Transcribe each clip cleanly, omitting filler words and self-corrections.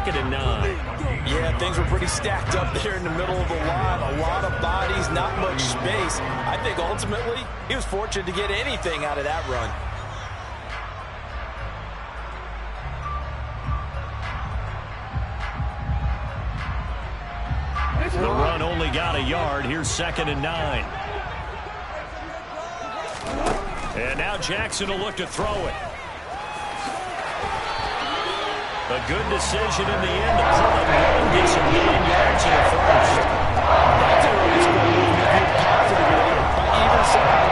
2nd and 9. Yeah, things were pretty stacked up there in the middle of the line. A lot of bodies, not much space. I think ultimately he was fortunate to get anything out of that run. The run only got a yard. Here's 2nd and 9. And now Jackson will look to throw it. A good decision in the end to pull it and get some 9 yards in the first. That's a really score movement positively by either side.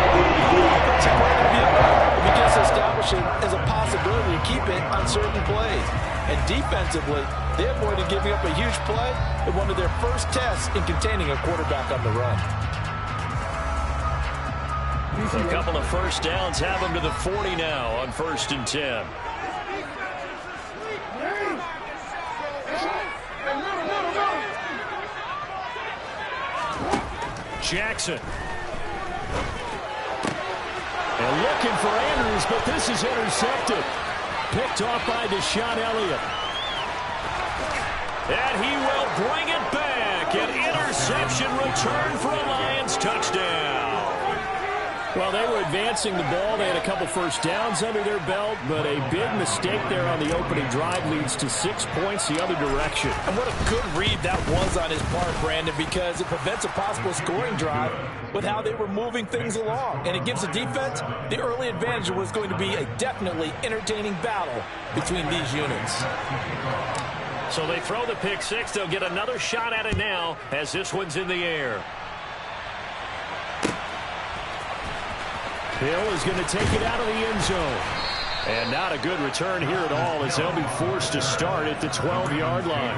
The offensive point of view, it begins to establish it as a possibility to keep it on certain plays. And defensively, they avoided giving up a huge play in one of their first tests in containing a quarterback on the run. A couple of first downs have them to the 40 now on 1st and 10. Jackson. And looking for Andrews, but this is intercepted. Picked off by Deshaun Elliott. And he will bring it back. An interception return for a Lions touchdown. Well, they were advancing the ball. They had a couple first downs under their belt, but a big mistake there on the opening drive leads to 6 points the other direction. And what a good read that was on his part, Brandon, because it prevents a possible scoring drive with how they were moving things along. And it gives the defense the early advantage. Was going to be a definitely entertaining battle between these units. So they throw the pick six. They'll get another shot at it now as this one's in the air. Hill is going to take it out of the end zone. And not a good return here at all as they'll be forced to start at the 12-yard line.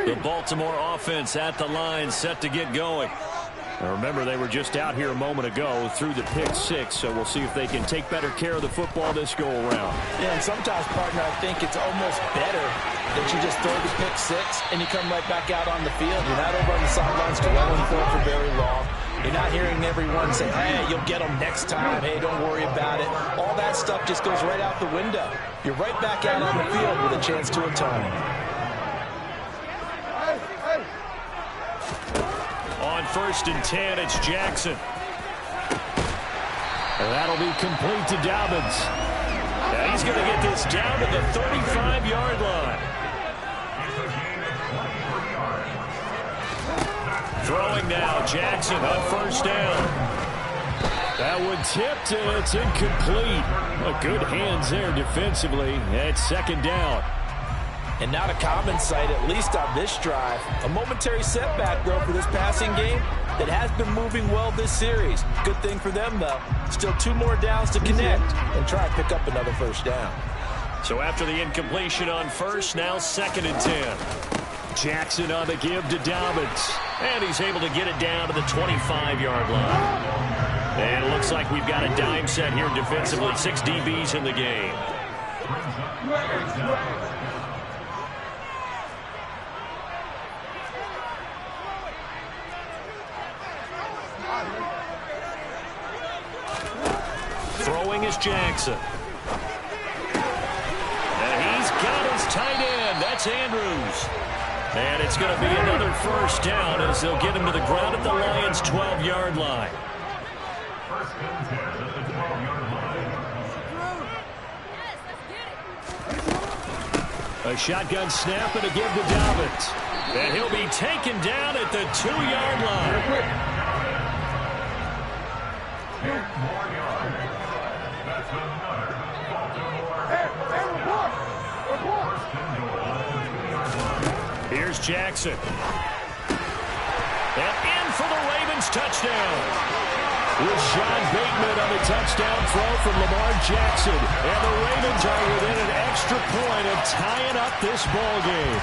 The Baltimore offense at the line, set to get going. Now remember, they were just out here a moment ago through the pick six, so we'll see if they can take better care of the football this go-around. Yeah, and sometimes, partner, I think it's almost better that you just throw the pick six and you come right back out on the field. You're not over on the sidelines dwelling for very long. You're not hearing everyone say, hey, you'll get them next time. Hey, don't worry about it. All that stuff just goes right out the window. You're right back out on the field with a chance to atone. On 1st and 10, it's Jackson. And that'll be complete to Dobbins. Now he's going to get this down to the 35-yard line. Throwing now, Jackson on 1st down. That one tipped, and it's incomplete. Well, good hands there defensively. It's 2nd down. And not a common sight, at least on this drive. A momentary setback, though, for this passing game that has been moving well this series. Good thing for them, though. Still 2 more downs to connect and try and pick up another first down. So after the incompletion on 1st, now 2nd and 10. Jackson on the give to Dobbins. And he's able to get it down to the 25-yard line. And it looks like we've got a dime set here defensively. 6 DBs in the game. Throwing is Jackson. And he's got his tight end. That's Andrews. And it's going to be another first down as they'll get him to the ground at the Lions' 12-yard line. A shotgun snap and a give to Dobbins. And he'll be taken down at the 2-yard line. Here's Jackson. And in for the Ravens touchdown. Rashawn Bateman on the touchdown throw from Lamar Jackson. And the Ravens are within an extra point of tying up this ball game.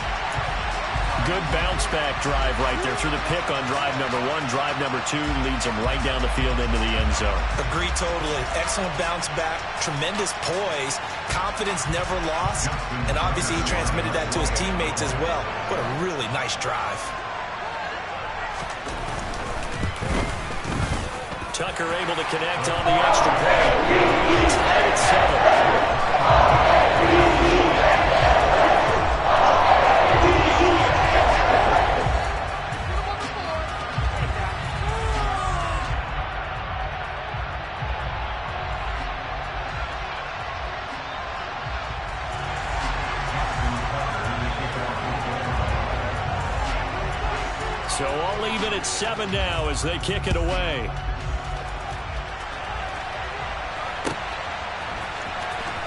Good bounce-back drive right there through the pick on drive number 1. Drive number 2 leads them right down the field into the end zone. Agree totally. Excellent bounce-back, tremendous poise, confidence never lost, and obviously he transmitted that to his teammates as well. What a really nice drive. Tucker able to connect on the extra point. It's tied at 7. So all even at 7 now as they kick it away.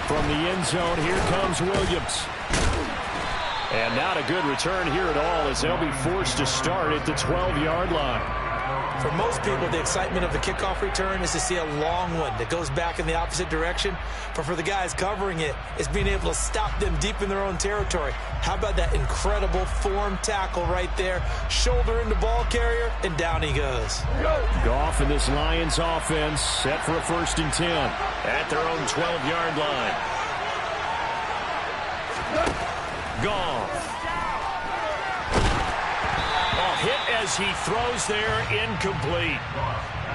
From the end zone, here comes Williams. And not a good return here at all as they'll be forced to start at the 12-yard line. For most people, the excitement of the kickoff return is to see a long one that goes back in the opposite direction. But for the guys covering it, it's being able to stop them deep in their own territory. How about that incredible form tackle right there? Shoulder in the ball carrier, and down he goes. Goff and this Lions offense set for a 1st and 10 at their own 12-yard line. Goff. Hit as he throws there, incomplete.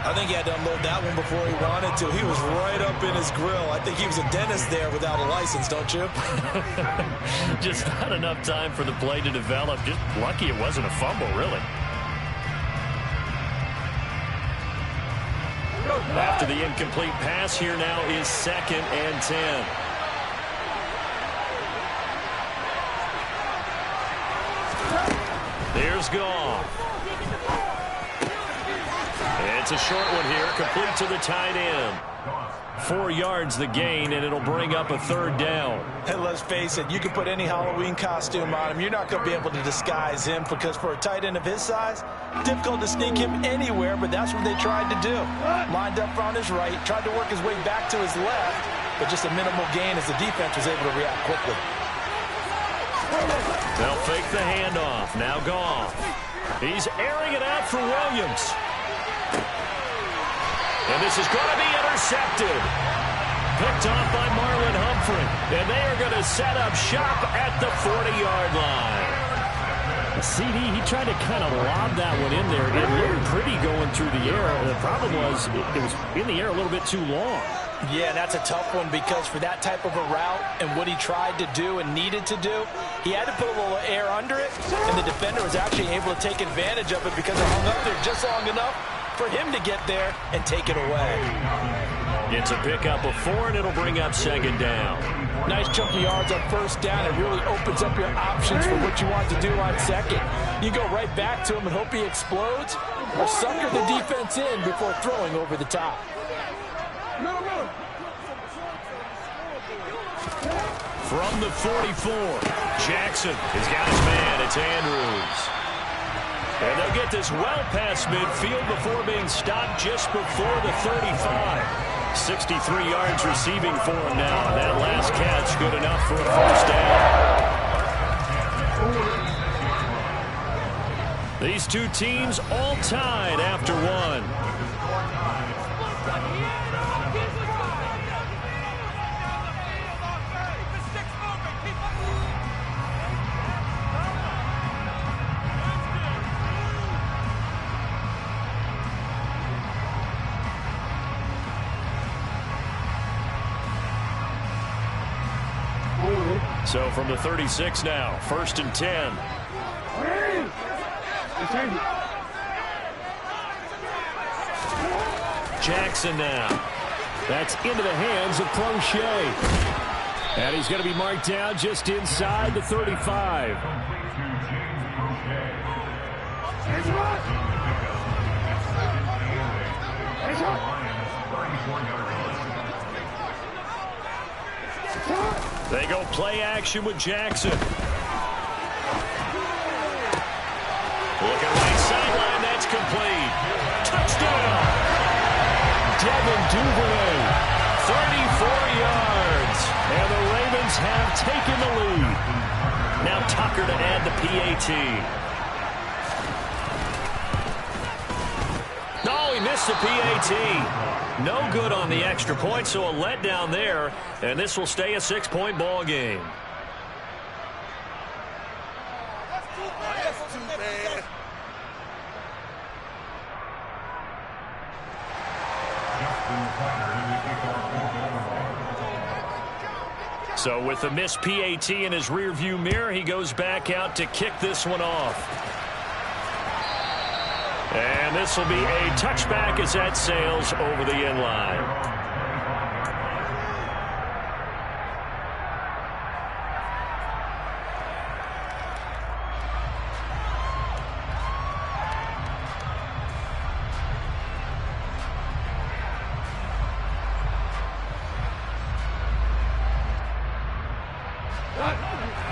I think he had to unload that one before he wanted to. He was right up in his grill. I think he was a dentist there without a license, don't you? Just not enough time for the play to develop. Just lucky it wasn't a fumble, really. After the incomplete pass, here now is 2nd and 10. There's Goff. It's a short one here, complete to the tight end. 4 yards the gain, and it'll bring up a 3rd down. And let's face it, you can put any Halloween costume on him. You're not going to be able to disguise him because for a tight end of his size, difficult to sneak him anywhere, but that's what they tried to do. Lined up on his right, tried to work his way back to his left, but just a minimal gain as the defense was able to react quickly. They'll fake the handoff. Now Goff. He's airing it out for Williams. And this is going to be intercepted. Picked off by Marlon Humphrey. And they are going to set up shop at the 40-yard line. CD, he tried to kind of lob that one in there. It looked pretty going through the air. The problem was it was in the air a little bit too long. Yeah, that's a tough one because for that type of a route and what he tried to do and needed to do, he had to put a little air under it, and the defender was actually able to take advantage of it because it hung up there just long enough for him to get there and take it away. It's a pickup of 4, and it'll bring up 2nd down. Nice chunk of yards on 1st down. It really opens up your options for what you want to do on 2nd. You go right back to him and hope he explodes or sucker the defense in before throwing over the top. From the 44, Jackson has got his man. It's Andrews. And they'll get this well past midfield before being stopped just before the 35. 63 yards receiving for him now. That last catch good enough for a 1st down. These two teams all tied after 1. So from the 36 now, 1st and 10. Jackson now. That's into the hands of Crochet. And he's going to be marked down just inside the 35. They go play action with Jackson. Looking right sideline, that's complete. Touchdown! Devin Duvernay, 34 yards. And the Ravens have taken the lead. Now Tucker to add the PAT. No, he missed the PAT. No good on the extra point, so a letdown there, and this will stay a 6-point ball game. So with the missed PAT in his rearview mirror, he goes back out to kick this one off. And this will be a touchback as that sails over the end line.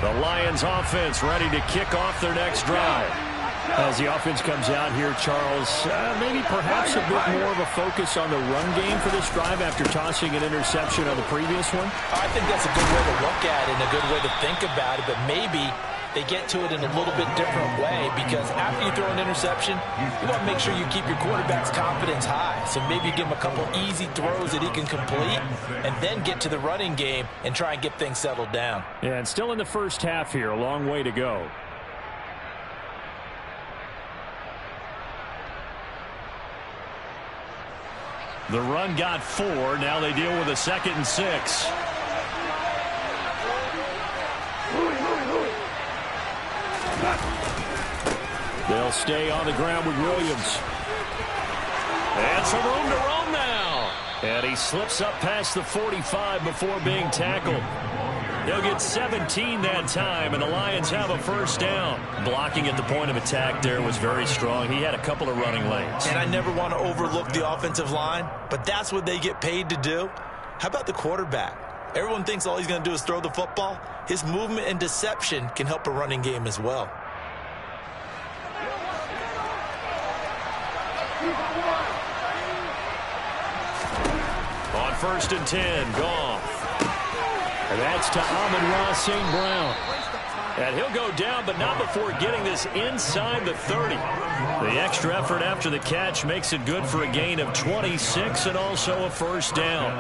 The Lions offense ready to kick off their next drive. As the offense comes out here, Charles, maybe perhaps a bit more of a focus on the run game for this drive after tossing an interception on the previous one? I think that's a good way to look at it and a good way to think about it, but maybe they get to it in a little bit different way, because after you throw an interception, you want to make sure you keep your quarterback's confidence high. So maybe you give him a couple easy throws that he can complete and then get to the running game and try and get things settled down. Yeah, and still in the first half here, a long way to go. The run got 4. Now they deal with a 2nd and 6. They'll stay on the ground with Williams. And some room to roam now. And he slips up past the 45 before being tackled. They'll get 17 that time, and the Lions have a first down. Blocking at the point of attack there was very strong. He had a couple of running lanes. And I never want to overlook the offensive line, but that's what they get paid to do. How about the quarterback? Everyone thinks all he's going to do is throw the football. His movement and deception can help a running game as well. On 1st and 10, Goff. And that's to Amon-Ra St. Brown. And he'll go down, but not before getting this inside the 30. The extra effort after the catch makes it good for a gain of 26 and also a first down.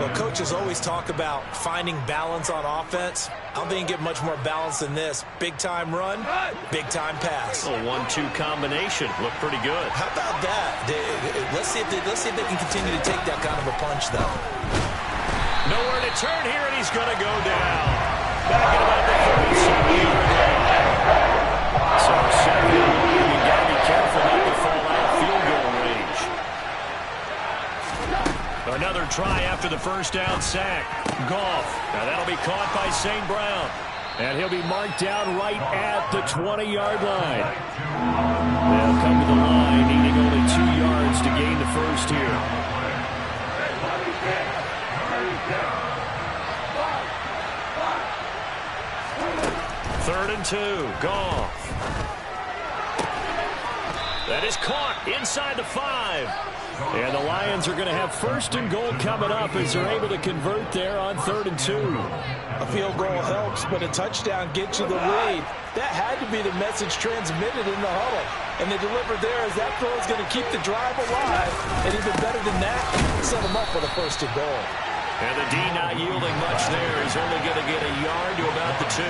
Well, coaches always talk about finding balance on offense. I don't think you get much more balance than this. Big-time run, big-time pass. A 1-2 combination. Looked pretty good. How about that? Let's see if they can continue to take that kind of a punch, though. Nowhere to turn here, and he's going to go down. Back at about the 37-yard line. So 7, you got to be careful not to fall out of field goal range. Another try after the first down sack. Goff. Now that'll be caught by St. Brown. And he'll be marked down right at the 20-yard line. They'll come to the line, needing only 2 yards to gain the first here. 3rd and 2, Goff. That is caught inside the 5. And the Lions are going to have 1st and goal coming up as they're able to convert there on 3rd and 2. A field goal helps, but a touchdown gets you the lead. That had to be the message transmitted in the huddle. And they delivered there as that throw is going to keep the drive alive. And even better than that, set them up for the 1st and goal. And the D not yielding much there. He's only going to get a yard to about the 2.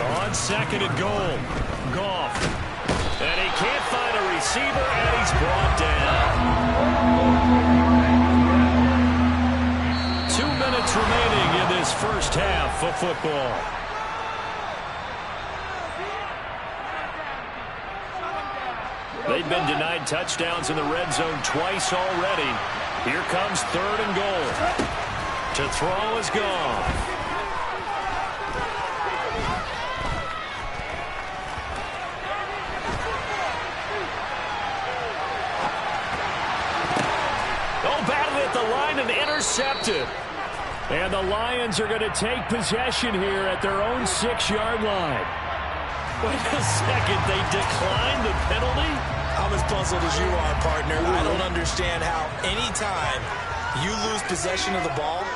On 2nd and goal, Goff. And he can't find a receiver, and he's brought down. 2 minutes remaining in this first half of football. They've been denied touchdowns in the red zone twice already. Here comes 3rd and goal. To throw is Goff. The line and intercepted. And the Lions are going to take possession here at their own 6-yard line. Wait a second, they declined the penalty? I'm as puzzled as you are, partner. I don't understand how any time you lose possession of the ball,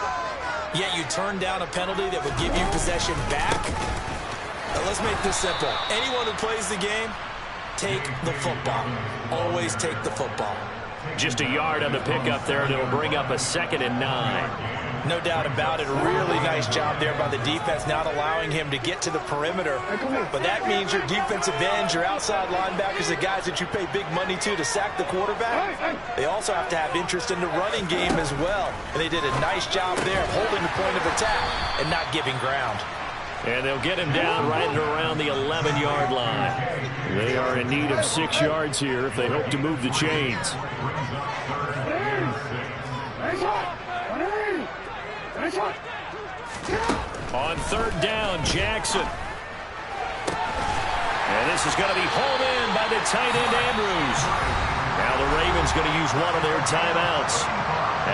yet you turn down a penalty that would give you possession back. Now, let's make this simple. Anyone who plays the game, take the football. Always take the football. Just a yard on the pickup there, and it'll bring up a 2nd and 9. No doubt about it. A really nice job there by the defense, not allowing him to get to the perimeter. But that means your defensive ends, your outside linebackers, the guys that you pay big money to sack the quarterback, they also have to have interest in the running game as well. And they did a nice job there holding the point of attack and not giving ground. And they'll get him down right around the 11-yard line. They are in need of 6 yards here if they hope to move the chains. On third down, Jackson. And this is going to be hauled in by the tight end, Andrews. Now the Ravens going to use one of their timeouts,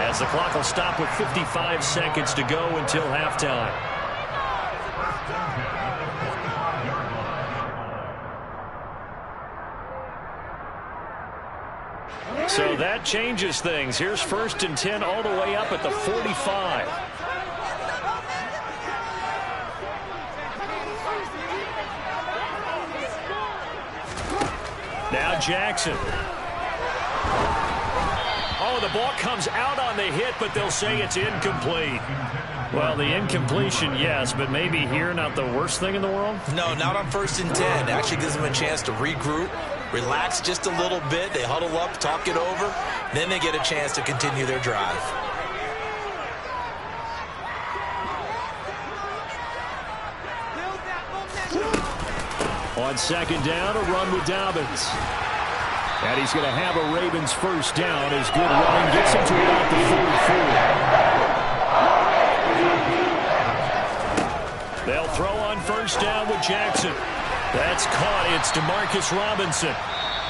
as the clock will stop with 55 seconds to go until halftime. So that changes things. Here's 1st and 10 all the way up at the 45. Now Jackson. Oh, the ball comes out on the hit, but they'll say it's incomplete. Well, the incompletion, yes, but maybe here not the worst thing in the world? No, not on 1st and 10. It actually gives them a chance to regroup, relax just a little bit. They huddle up, talk it over. Then they get a chance to continue their drive. On 2nd down, a run with Dobbins. And he's going to have a Ravens 1st down as good running gets him to about the 44. They'll throw on 1st down with Jackson. That's caught. It's DeMarcus Robinson.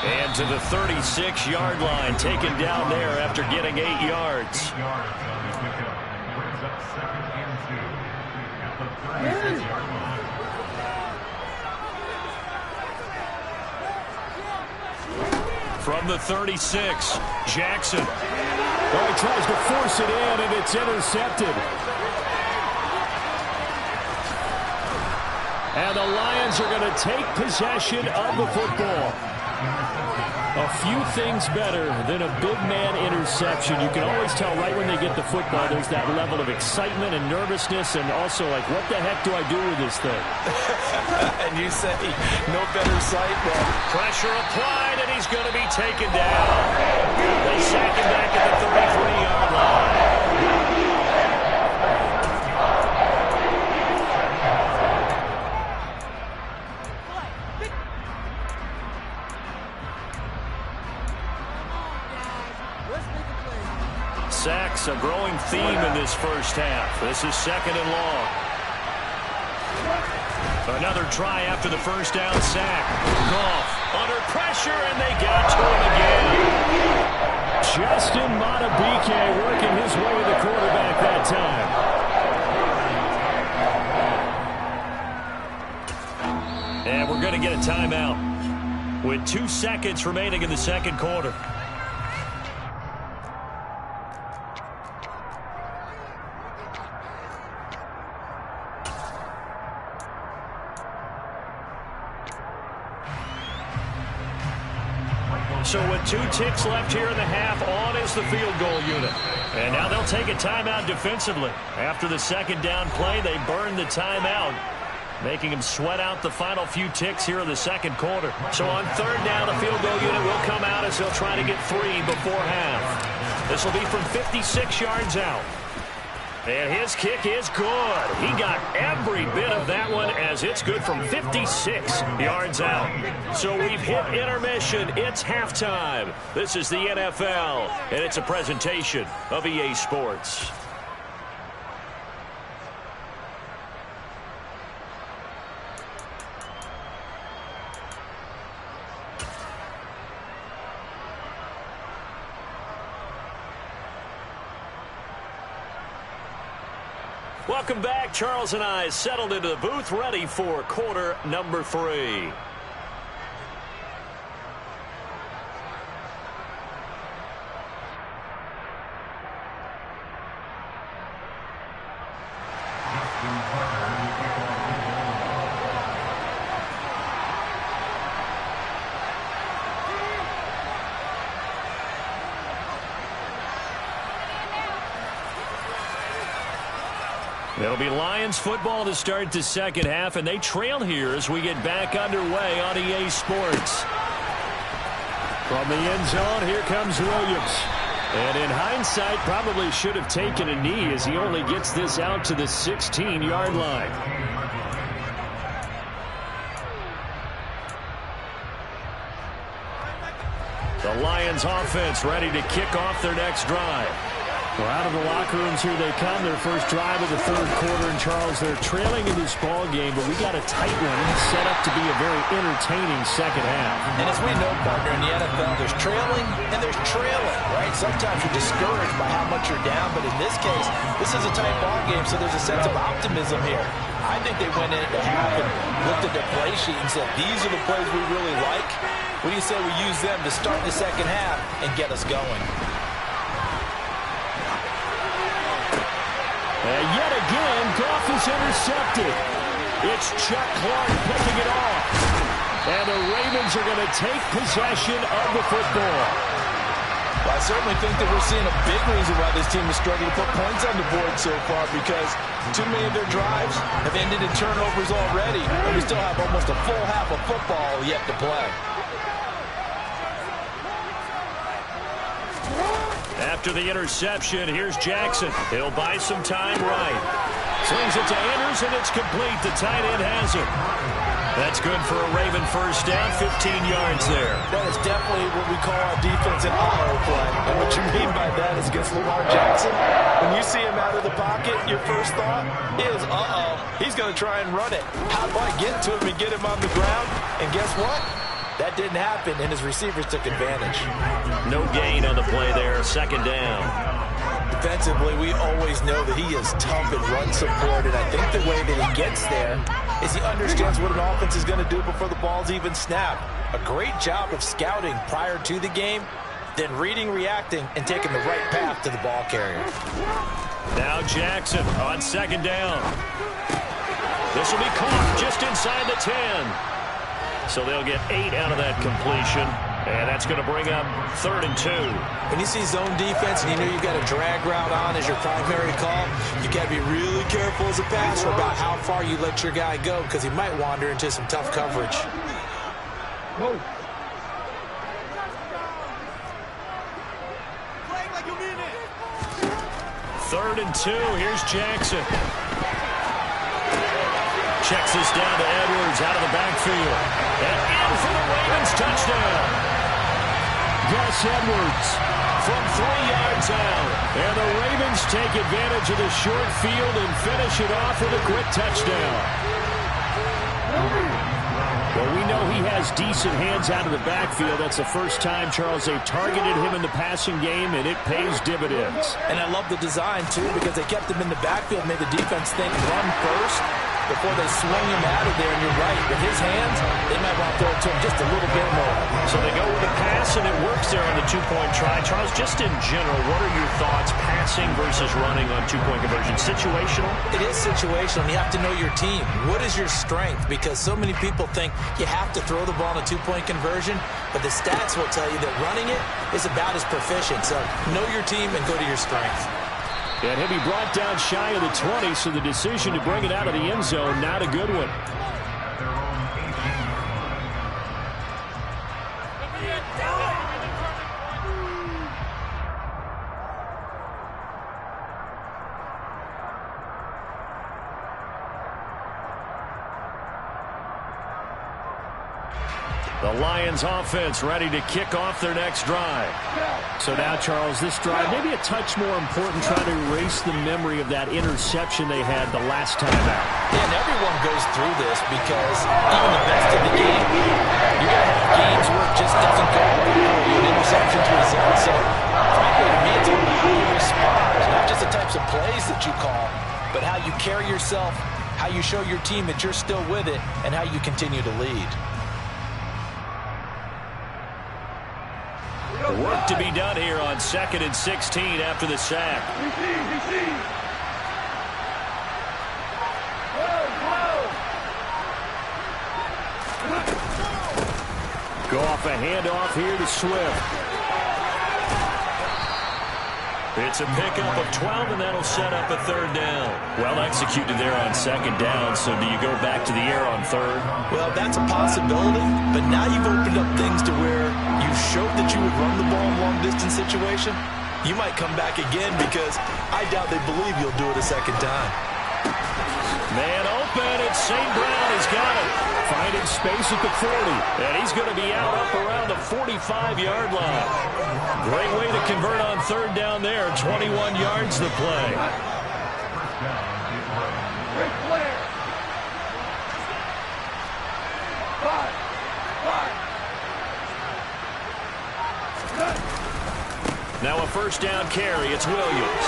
And to the 36-yard line, taken down there after getting 8 yards. From the 36, Jackson. Oh, he tries to force it in, and it's intercepted. And the Lions are going to take possession of the football. A few things better than a big man interception. You can always tell right when they get the football, there's that level of excitement and nervousness, and also like, what the heck do I do with this thing? And you say, no better sight than pressure applied, and he's going to be taken down. They sack him back at the 33-yard line. Sacks, a growing theme in this 1st half. This is 2nd and long. Another try after the 1st down sack. Goff under pressure, and they got to him again. Justin Madubuike working his way to the quarterback that time. And we're going to get a timeout with 2 seconds remaining in the 2nd quarter. So with 2 ticks left here in the half, on is the field goal unit. And now they'll take a timeout defensively. After the 2nd down play, they burn the timeout, making them sweat out the final few ticks here in the 2nd quarter. So on 3rd down, the field goal unit will come out as they'll try to get 3 before half. This will be from 56 yards out. And his kick is good. He got every bit of that one as it's good from 56 yards out. So we've hit intermission. It's halftime. This is the NFL, and it's a presentation of EA Sports. Welcome back. Charles and I settled into the booth, ready for quarter number 3. It'll be Lions football to start the second half, and they trail here as we get back underway on EA Sports. From the end zone, here comes Williams. And in hindsight, probably should have taken a knee as he only gets this out to the 16-yard line. The Lions offense ready to kick off their next drive. Well, out of the locker rooms here they come, their first drive of the third quarter. And Charles, they're trailing in this ball game, but we got a tight one set up to be a very entertaining second half. And as we know, partner, in the NFL, there's trailing and there's trailing, right? Sometimes you're discouraged by how much you're down, but in this case, this is a tight ball game, so there's a sense of optimism here. I think they went into half and looked at their play sheet and said, these are the plays we really like. What do you say we use them to start the second half and get us going? And yet again, Goff is intercepted. It's Chuck Clark picking it off. And the Ravens are going to take possession of the football. Well, I certainly think that we're seeing a big reason why this team is struggling to put points on the board so far, because too many of their drives have ended in turnovers already, and we still have almost a full half of football yet to play. After the interception, here's Jackson. He'll buy some time right. Swings it to Andrews, and it's complete. The tight end has it. That's good for a Raven first down, 15 yards there. That is definitely what we call our defense an auto play. And what you mean by that is against Lamar Jackson, when you see him out of the pocket, your first thought is, he's going to try and run it. How do I get to him and get him on the ground? And guess what? That didn't happen, and his receivers took advantage. No gain on the play there, second down. Defensively, we always know that he is tough in run support, and I think the way that he gets there is he understands what an offense is going to do before the ball's even snapped. A great job of scouting prior to the game, then reading, reacting, and taking the right path to the ball carrier. Now Jackson on second down. This will be caught just inside the 10. So they'll get 8 out of that completion, and that's going to bring up 3rd and 2. When you see zone defense and you know you've got a drag route on as your primary call, you got to be really careful as a passer about how far you let your guy go, because he might wander into some tough coverage. Whoa. 3rd and 2, here's Jackson. Checks this down to Edwards out of the backfield. And in for the Ravens touchdown. Gus Edwards from 3 yards out. And the Ravens take advantage of the short field and finish it off with a quick touchdown. Well, we know he has decent hands out of the backfield. That's the first time, Charles, they've targeted him in the passing game, and it pays dividends. And I love the design, too, because they kept him in the backfield, made the defense think run first before they swing him out of there. And you're right, with his hands, they might want to throw it to him just a little bit more. So they go with a pass, and it works there on the two-point try. Charles, just in general, what are your thoughts passing versus running on two-point conversion? Situational? It is situational. You have to know your team. What is your strength? Because so many people think you have to throw the ball in a two-point conversion, but the stats will tell you that running it is about as proficient. So know your team and go to your strength. And he'll be brought down shy of the 20, so the decision to bring it out of the end zone, not a good one. The Lions offense ready to kick off their next drive. So now, Charles, this drive maybe a touch more important, trying to erase the memory of that interception they had the last time out. And everyone goes through this because even the best of the game, you're going to have games where it just doesn't go well. An interception's result. So, frankly, to me, it's all about how you respond. Not just the types of plays that you call, but how you carry yourself, how you show your team that you're still with it, and how you continue to lead. Work to be done here on 2nd and 16 after the sack. Go off a handoff here to Swift. It's a pickup of 12, and that'll set up a third down. Well executed there on second down, so do you go back to the air on third? Well, that's a possibility, but now you've opened up things to where you showed that you would run the ball in long-distance situation. You might come back again because I doubt they believe you'll do it a second time. Man open, it's St. Brown. He's got it. Finding space at the 40. And he's going to be out up around the 45-yard line. Great way to convert on third down there. 21 yards the play. Now a first down carry. It's Williams.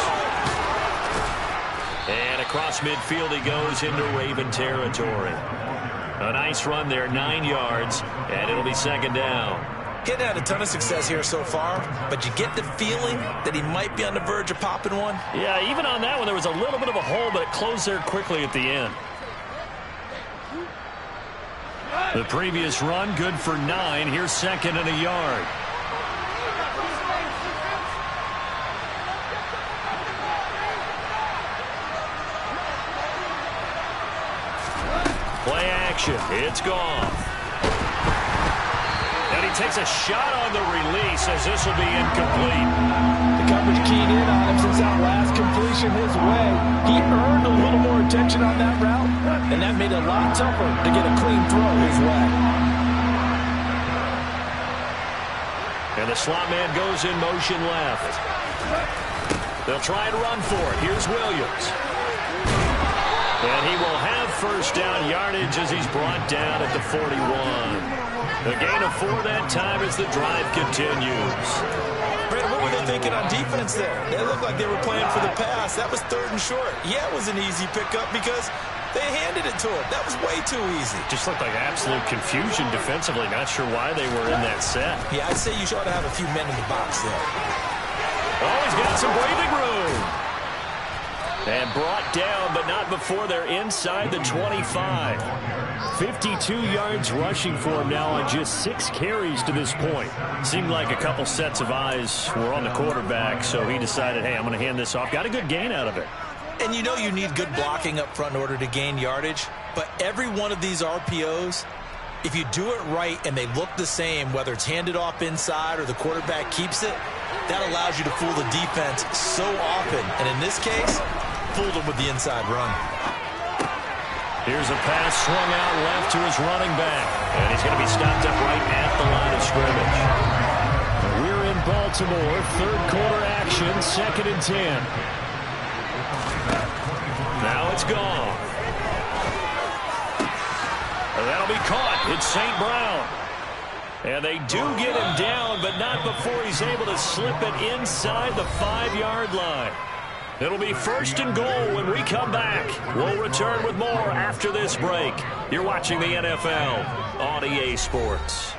And across midfield he goes into Raven territory. A nice run there, 9 yards, and it'll be second down. Getting had a ton of success here so far, but you get the feeling that he might be on the verge of popping one. Yeah, even on that one, there was a little bit of a hole, but it closed there quickly at the end. The previous run, good for 9. Here's second and a yard. Play action. It's gone. And he takes a shot on the release as this will be incomplete. The coverage keyed in on him since that last completion his way. He earned a little more attention on that route, and that made it a lot tougher to get a clean throw his way. And the slot man goes in motion left. They'll try and run for it. Here's Williams. And he will have first down yardage as he's brought down at the 41. A gain of 4 that time as the drive continues. Brandon, what were they thinking on defense there? They looked like they were playing for the pass. That was third and short. Yeah, it was an easy pickup because they handed it to him. That was way too easy. Just looked like absolute confusion defensively. Not sure why they were in that set. Yeah, I'd say you ought to have a few men in the box there. Oh, he's got some breathing room. And brought down, but not before they're inside the 25. 52 yards rushing for him now on just 6 carries to this point. Seemed like a couple sets of eyes were on the quarterback, so he decided, hey, I'm going to hand this off. Got a good gain out of it. And you know you need good blocking up front in order to gain yardage, but every one of these RPOs, if you do it right and they look the same, whether it's handed off inside or the quarterback keeps it, that allows you to fool the defense so often. And in this case, fooled them with the inside run. Here's a pass swung out left to his running back. And he's going to be stopped up right at the line of scrimmage. We're in Baltimore. Third quarter action. 2nd and 10. Now it's gone. And that'll be caught. It's St. Brown. And they do get him down, but not before he's able to slip it inside the 5-yard line. It'll be 1st and goal when we come back. We'll return with more after this break. You're watching the NFL on EA Sports.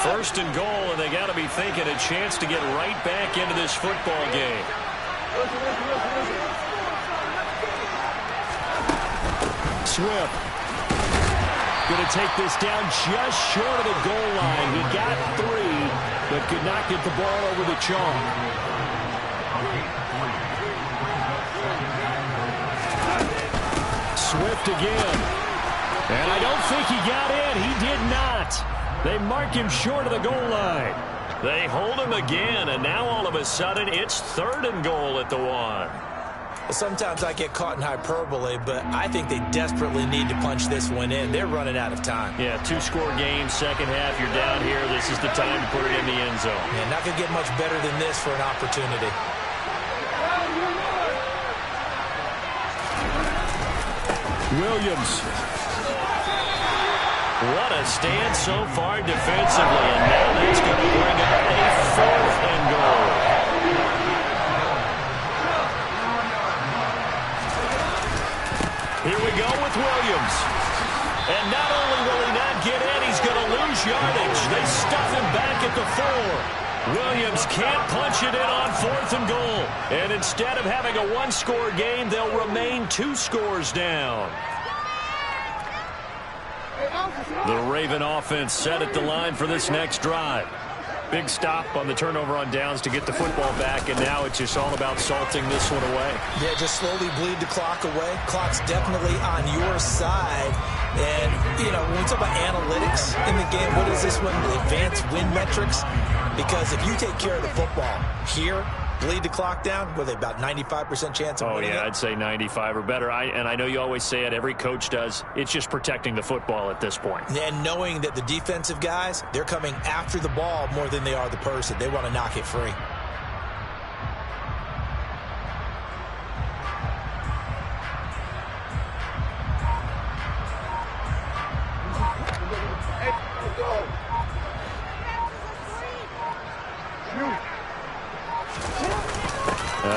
First and goal, and they got to be thinking a chance to get right back into this football game. Swift going to take this down just short of the goal line. He got 3, but could not get the ball over the chalk. Swift again. And I don't think he got in. He did not. They mark him short of the goal line. They hold him again, and now all of a sudden it's 3rd and goal at the 1. Well, sometimes I get caught in hyperbole, but I think they desperately need to punch this one in. They're running out of time. Yeah, 2-score game, second half, you're down here. This is the time to put it in the end zone. Yeah, not going to get much better than this for an opportunity. Williams. What a stand so far defensively, and now that's going to bring up a 4th and goal. Here we go with Williams. And not only will he not get in, he's going to lose yardage. They stuff him back at the 4. Williams Rams can't punch it in on 4th and goal. And instead of having a one-score game, they'll remain 2 scores down. The Raven offense set at the line for this next drive. Big stop on the turnover on downs to get the football back, and now it's just all about salting this one away. Yeah, just slowly bleed the clock away. Clock's definitely on your side. And, you know, when we talk about analytics in the game, what is this one? Advanced win metrics? Because if you take care of the football here, bleed the clock down, were they about 95% chance of winning it? I'd say 95 or better. And I know you always say it, every coach does. It's just protecting the football at this point. And knowing that the defensive guys, they're coming after the ball more than they are the person. They want to knock it free.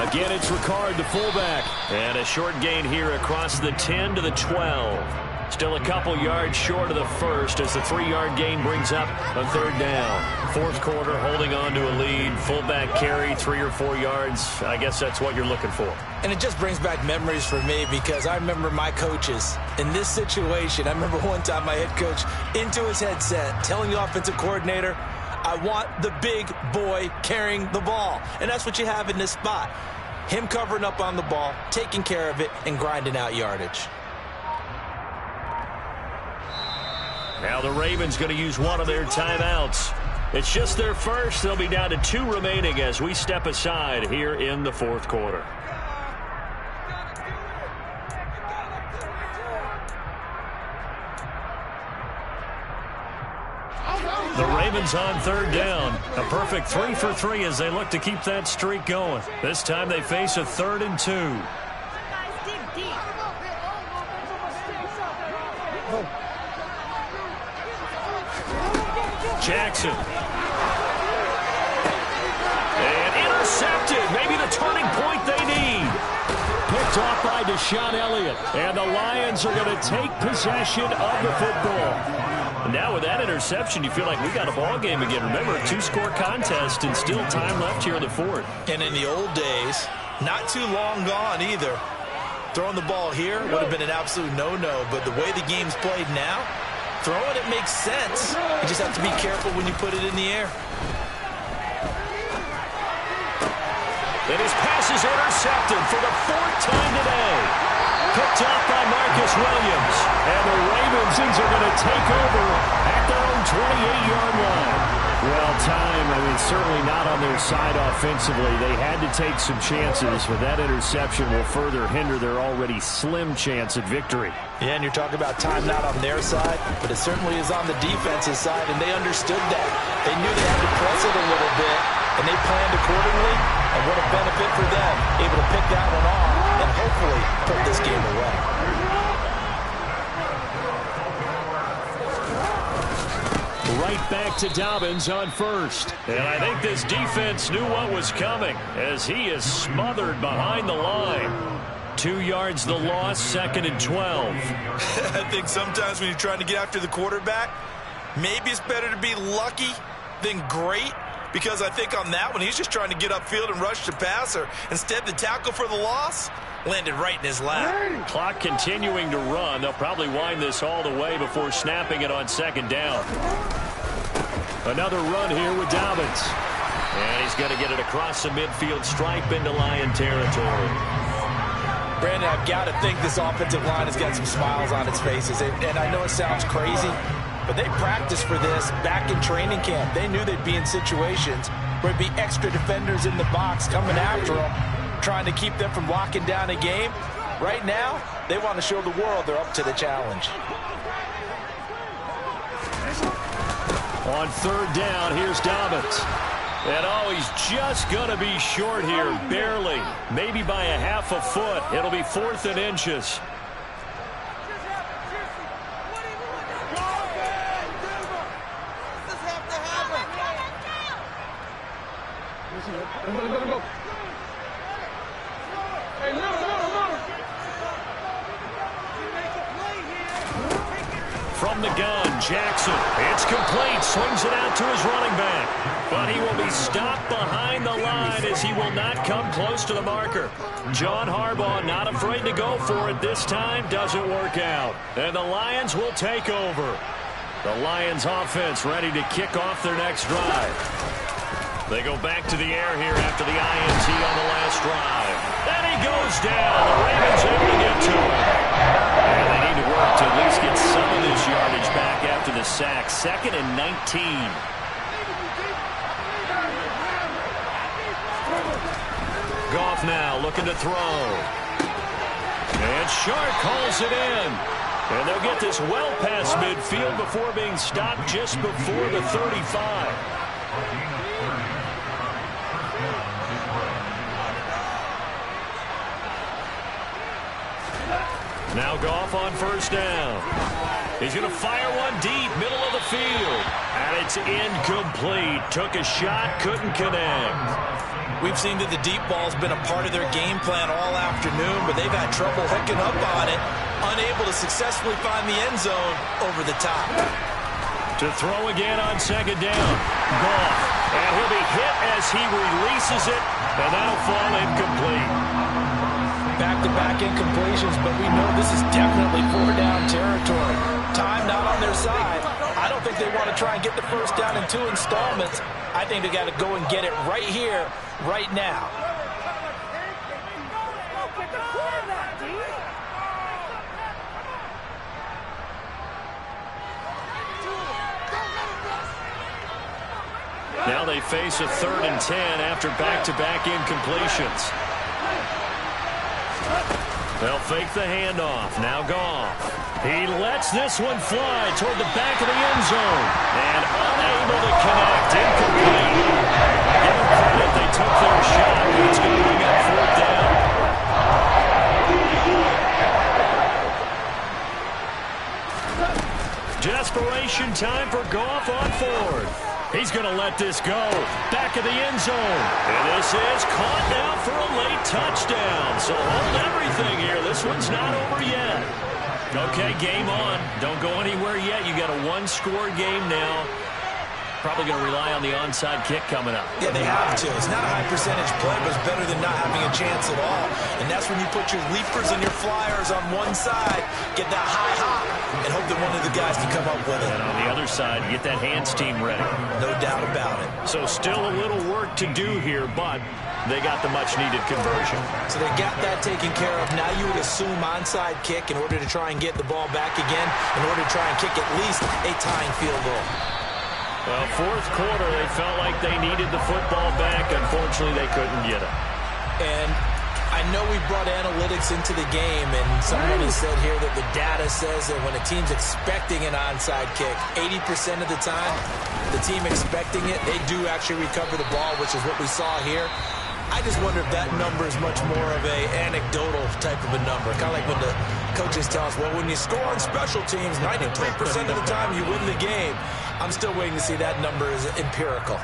Again, it's Ricard, the fullback. And a short gain here across the 10 to the 12. Still a couple yards short of the first as the 3-yard gain brings up a 3rd down. 4th quarter, holding on to a lead. Fullback carry, 3 or 4 yards. I guess that's what you're looking for. And it just brings back memories for me because I remember my coaches in this situation. I remember one time my head coach into his headset telling the offensive coordinator, I want the big boy carrying the ball. And that's what you have in this spot. Him covering up on the ball, taking care of it, and grinding out yardage. Now the Ravens going to use one of their timeouts. It's just their first. They'll be down to 2 remaining as we step aside here in the 4th quarter. The Ravens on 3rd down. A perfect 3 for 3 as they look to keep that streak going. This time they face a 3rd and 2. Jackson. And intercepted. Maybe the turning point they need. Picked off by Deshaun Elliott. And the Lions are going to take possession of the football. And now with that interception, you feel like we got a ball game again. Remember, a 2-score contest and still time left here in the 4th. And in the old days, not too long gone either. Throwing the ball here would have been an absolute no-no. But the way the game's played now, throwing it makes sense. You just have to be careful when you put it in the air. And his pass is intercepted for the 4th time today. Picked off by Marcus Williams. And the Ravens are going to take over at their own 28-yard line. Well, time, certainly not on their side offensively. They had to take some chances, but that interception will further hinder their already slim chance at victory. Yeah, and you're talking about time not on their side, but it certainly is on the defense's side, and they understood that. They knew they had to press it a little bit, and they planned accordingly, and what a benefit for them, able to pick that one off and hopefully put this game away. Right back to Dobbins on 1st. And I think this defense knew what was coming as he is smothered behind the line. 2 yards the loss, 2nd and 12. I think sometimes when you're trying to get after the quarterback, maybe it's better to be lucky than great. Because I think on that one, he's just trying to get upfield and rush the passer. Instead, the tackle for the loss landed right in his lap. Clock continuing to run. They'll probably wind this all the way before snapping it on 2nd down. Another run here with Dobbins. And he's going to get it across the midfield stripe into Lion territory. Brandon, I've got to think this offensive line has got some smiles on its faces. And I know it sounds crazy, but they practiced for this back in training camp. They knew they'd be in situations where there'd be extra defenders in the box coming after them, trying to keep them from locking down a game. Right now, they want to show the world they're up to the challenge. On 3rd down, here's Dobbins. And he's just going to be short here, barely. Maybe by a half a foot. It'll be 4th and inches. From the gun, Jackson. It's complete. Swings it out to his running back. But he will be stopped behind the line as he will not come close to the marker. John Harbaugh not afraid to go for it this time. Doesn't work out. And the Lions will take over. The Lions offense ready to kick off their next drive. They go back to the air here after the INT on the last drive. And he goes down. The Ravens able to get to him. And they need to work to at least get some of this yardage back after the sack. 2nd and 19. Goff now looking to throw. And Shark calls it in. And they'll get this well past midfield before being stopped just before the 35. Now Goff on first down. He's going to fire one deep, middle of the field. And it's incomplete. Took a shot, couldn't connect. We've seen that the deep ball's been a part of their game plan all afternoon, but they've had trouble hooking up on it, unable to successfully find the end zone over the top. To throw again on second down. Goff. And he'll be hit as he releases it, and that'll fall incomplete. Back-to-back incompletions, but we know this is definitely 4-down territory. Time not on their side. I don't think they want to try and get the first down in 2 installments. I think they got to go and get it right here, right now. Now they face a 3rd and 10 after back-to-back incompletions. They'll fake the handoff. Now Goff. He lets this one fly toward the back of the end zone. And unable to connect. Incomplete. Give them credit. They took their shot. It's going to bring up 4th down. Desperation time for Goff on 4th. He's going to let this go. Back of the end zone. And this is caught now for a late touchdown. So hold everything here. This one's not over yet. Okay, game on. Don't go anywhere yet. You got a 1-score game now. Probably going to rely on the onside kick coming up. Yeah, they have to. It's not a high-percentage play, but it's better than not having a chance at all. And that's when you put your leapers and your flyers on one side, get that high hop, and hope that one of the guys can come up with it. And on the other side, get that hands team ready. No doubt about it. So still a little work to do here, but they got the much-needed conversion. So they got that taken care of. Now you would assume onside kick in order to try and get the ball back again, in order to try and kick at least a tying field goal. Well, 4th quarter, they felt like they needed the football back. Unfortunately, they couldn't get it. And I know we brought analytics into the game, and someone has said here that the data says that when a team's expecting an onside kick, 80% of the time, the team expecting it, they do actually recover the ball, which is what we saw here. I just wonder if that number is much more of a anecdotal type of a number. Kind of like when the coaches tell us, well, when you score on special teams, 93% of the time you win the game. I'm still waiting to see that number is empirical.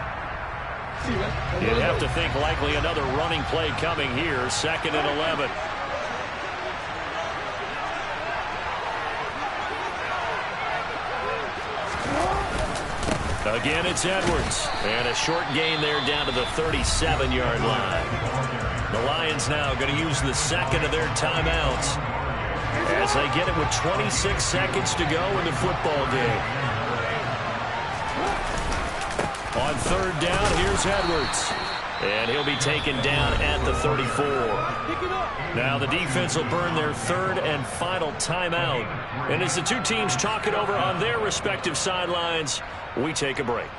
You'd have to think likely another running play coming here, 2nd and 11. Again, it's Edwards. And a short gain there down to the 37-yard line. The Lions now going to use the 2nd of their timeouts as they get it with 26 seconds to go in the football game. On 3rd down, here's Edwards. And he'll be taken down at the 34. Now the defense will burn their 3rd and final timeout. And as the two teams talk it over on their respective sidelines, we take a break.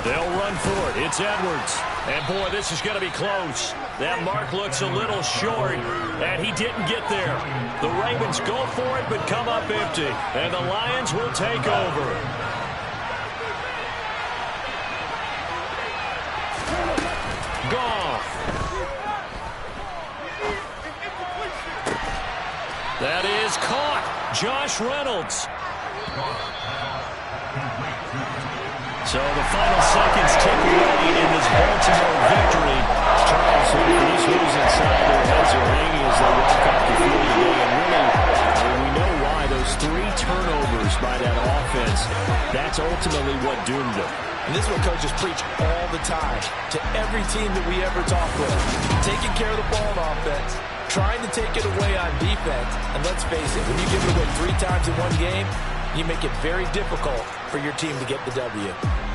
They'll run for it. It's Edwards. And, boy, this is going to be close. That mark looks a little short, and he didn't get there. The Ravens go for it but come up empty, and the Lions will take over. Goff. That is caught. Josh Reynolds. So the final seconds tick away in this Baltimore victory. Charles, these moves inside, their heads are hanging as they walk off the field today. And really, we know why. Those 3 turnovers by that offense, that's ultimately what doomed them. And this is what coaches preach all the time to every team that we ever talk with. Taking care of the ball on offense, trying to take it away on defense. And let's face it, when you give it away 3 times in one game, you make it very difficult for your team to get the W.